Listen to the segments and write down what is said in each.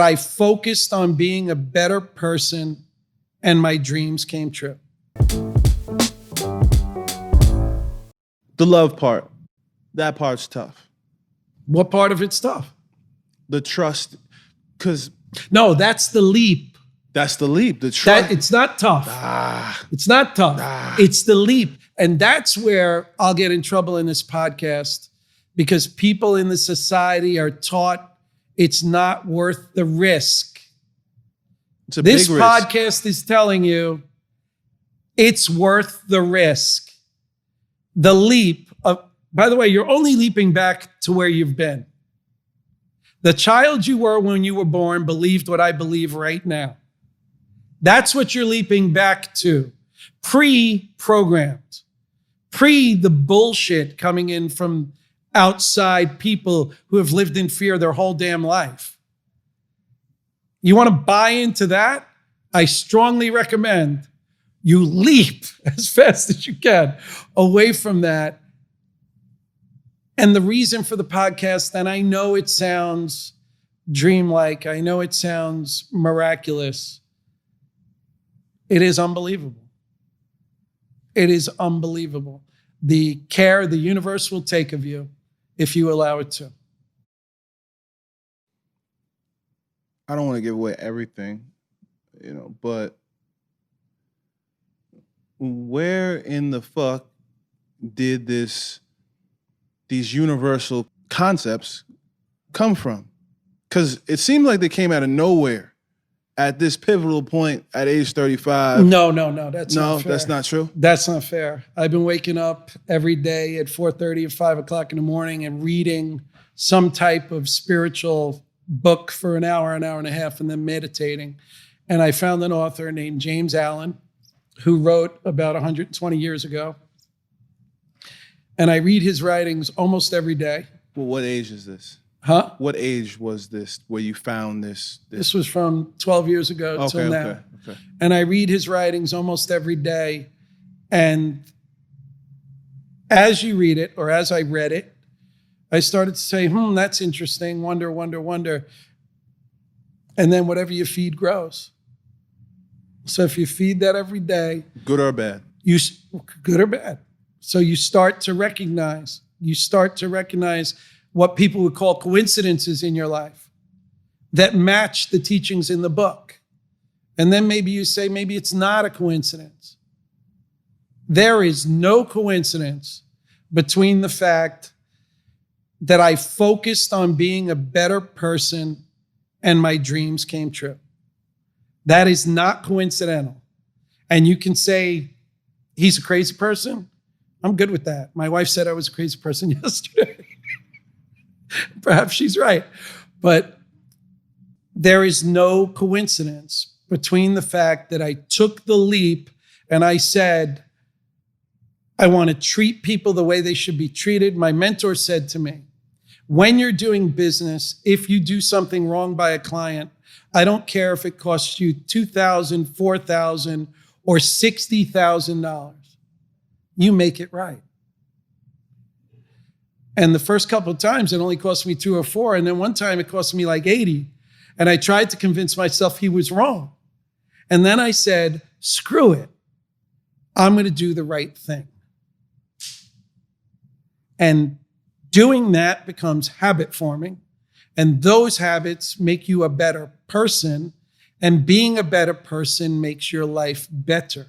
I focused on being a better person and my dreams came true. The love part, that part's tough. What part of it's tough? The trust, because No, that's the leap. that's the leap. The trust. It's not tough. It's not tough. It's the leap. And that's where I'll get in trouble in this podcast, because people in the society are taught it's not worth the risk. It's a This big risk. podcast is telling you it's worth the risk. The leap of, by the way, you're only leaping back to where you've been. The child you were when you were born believed what I believe right now. That's what you're leaping back to. Pre-programmed. Pre the bullshit coming in from outside people who have lived in fear their whole damn life. You want to buy into that? I strongly recommend you leap as fast as you can away from that. And the reason for the podcast, and I know it sounds dreamlike, I know it sounds miraculous, it is unbelievable. It is unbelievable. The care the universe will take of you if you allow it to. I don't want to give away everything, but where in the fuck did these universal concepts come from? Because it seemed like they came out of nowhere at this pivotal point at age 35. No, that's not fair. No, that's not true? That's not fair. I've been waking up every day at 4:30 or 5 o'clock in the morning and reading some type of spiritual book for an hour and a half, and then meditating. And I found an author named James Allen who wrote about 120 years ago. And I read his writings almost every day. Well, what age is this? Huh? What age was this where you found this? This was from 12 years ago till now. Okay. And I read his writings almost every day. And as you read it, or as I read it, I started to say, that's interesting, wonder. And then whatever you feed grows. So if you feed that every day. Good or bad? Good or bad. So you start to recognize what people would call coincidences in your life that match the teachings in the book. And then maybe you say, maybe it's not a coincidence. There is no coincidence between the fact that I focused on being a better person and my dreams came true. That is not coincidental. And you can say, he's a crazy person. I'm good with that. My wife said I was a crazy person yesterday. Perhaps she's right. But there is no coincidence between the fact that I took the leap and I said, I want to treat people the way they should be treated. My mentor said to me, when you're doing business, if you do something wrong by a client, I don't care if it costs you $2,000, $4,000, or $60,000. You make it right. And the first couple of times, it only cost me 2 or 4. And then one time it cost me like 80. And I tried to convince myself he was wrong. And then I said, screw it. I'm going to do the right thing. And doing that becomes habit forming. And those habits make you a better person. And being a better person makes your life better.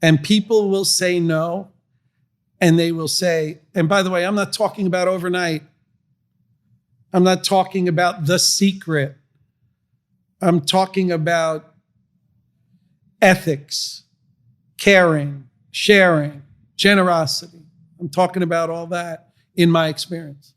And people will say no. And they will say, and by the way, I'm not talking about overnight. I'm not talking about The Secret. I'm talking about ethics, caring, sharing, generosity. I'm talking about all that in my experience.